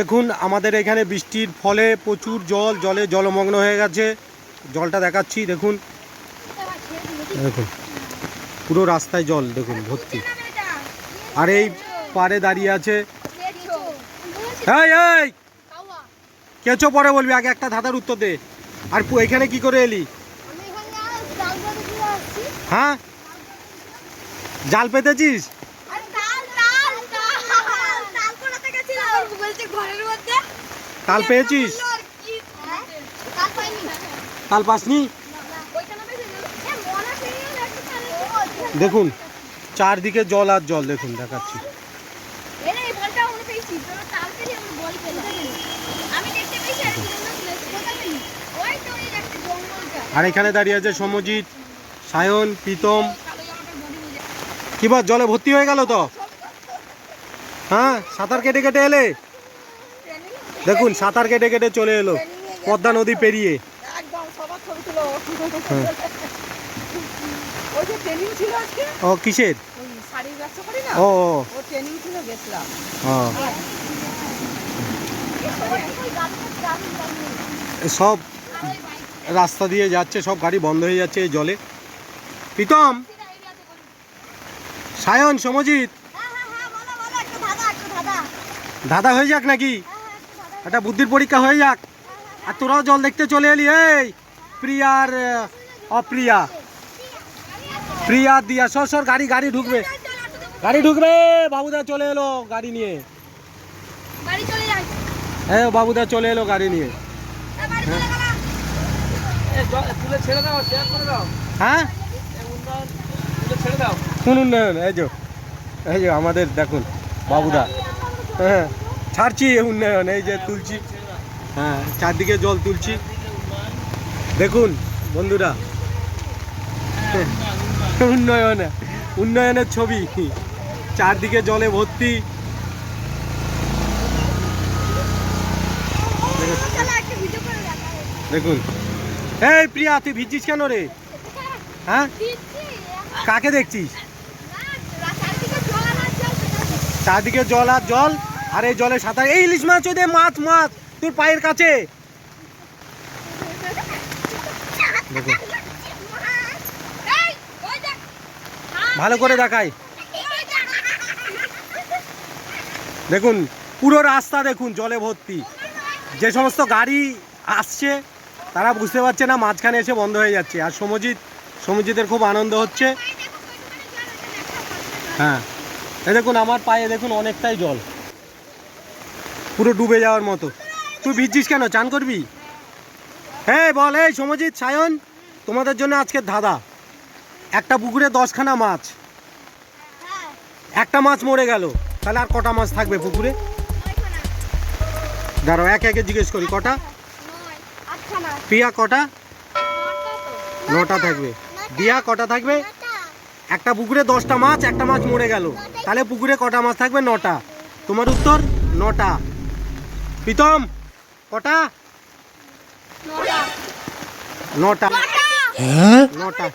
দেখুন আমাদের এখানে বৃষ্টির ফলে প্রচুর জলে জলমগ্ন হয়ে গেছে। জলটা দেখাচ্ছি, দেখুন দেখুন পুরো রাস্তায় জল দেখুন ভর্তি। আর এই পারে দাঁড়িয়ে আছে এই কেঁচো পরে বলবি, আগে একটা ধাঁধার উত্তর দে। আর এখানে কি করে এলি? হ্যাঁ, জাল পেতেছিস? তাল পেয়েছিস? তাল পাসনি? দেখুন চারদিকে জল আর জল, দেখুন দেখাচ্ছি। আর এখানে দাঁড়িয়ে আছে সমজিৎ, সায়ন, প্রীতম। কি বল, জলে ভর্তি হয়ে গেল তো? হ্যাঁ, সাঁতার কেটে কেটে এলে? দেখুন সাঁতার কেটে কেটে চলে এলো পদ্মা নদী পেরিয়ে। ও কিসের? ও সব রাস্তা দিয়ে যাচ্ছে, সব গাড়ি বন্ধ হয়ে যাচ্ছে এই জলে। প্রীতম, সায়ন, সমজিৎ, দাদা হয়ে যাক নাকি, একটা বুদ্ধির পরীক্ষা হয়ে যাক। আর তোরাও জল দেখতে চলে এলি। এই প্রিয়া আর অপ্রিয়া, প্রিয়া দিয়া সর গাড়ি গাড়ি ঢুকবে, গাড়ি ঢুকবে। বাবুদা চলে এলো গাড়ি নিয়ে। হ্যাঁ, বাবুদা চলে এলো গাড়ি নিয়ে। হ্যাঁ, কোন উন্নয়ন? এই যে আমাদের দেখুন বাবুদা। হ্যাঁ, ছাড়ছি উন্নয়ন, এই যে তুলছি। হ্যাঁ, চারদিকে জল তুলছি, দেখুন বন্ধুরা। উন্নয়নের ছবি, চারদিকে জলে ভর্তি। দেখুন। এই প্রিয়া, তুই ভিজছিস কেন রে? হ্যাঁ, কাকে দেখছিস? চারদিকে জল আর জল, আর এই জলে সাঁতার। এই ইলিশ মাছ, ওই মাছ মাছ তোর পায়ের কাছে। দেখুন ভালো করে দেখাই। দেখুন পুরো রাস্তা দেখুন জলে ভর্তি। যে সমস্ত গাড়ি আসছে তারা বুঝতে পারছে না, মাঝখানে এসে বন্ধ হয়ে যাচ্ছে। আর সমজিতের খুব আনন্দ হচ্ছে। হ্যাঁ, এই দেখুন আমার পায়ে দেখুন অনেকটাই জল, পুরো ডুবে যাওয়ার মতো। তুই ভিজছিস কেন? চান করবি? হ্যাঁ বল। এই সমজিৎ, সায়ন, তোমাদের জন্য আজকে ধাঁধা। একটা পুকুরে 10খানা মাছ, একটা মাছ মরে গেল, তাহলে আর কটা মাছ থাকবে পুকুরে? দাঁড়াও, একে একে জিজ্ঞেস করি। কটা? প্রিয়া কটা? 9টা থাকবে। দিয়া কটা থাকবে? একটা পুকুরে 10টা মাছ, একটা মাছ মরে গেল, তাহলে পুকুরে কটা মাছ থাকবে? 9টা। তোমার উত্তর 9টা। প্রীতম কটা? 9টা। হ্যাঁ, 9টা।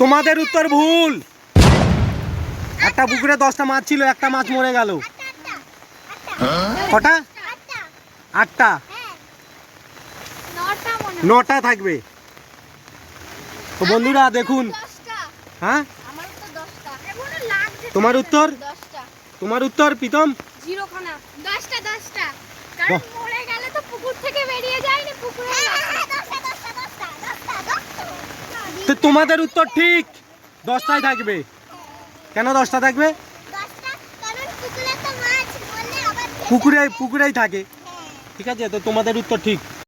তোমাদের উত্তর ভুল। একটা পুকুরে 10টা মাছ ছিল, একটা মাছ মরে গেল। কটা? 8টা। 9টা থাকবে। তো বন্ধুরা দেখুন। হ্যাঁ, তোমার উত্তর? তোমার উত্তর প্রীতম? তো তোমাদের উত্তর ঠিক, 10টাই থাকবে। কেন 10টা থাকবে? পুকুরেই থাকে। ঠিক আছে, তো তোমাদের উত্তর ঠিক।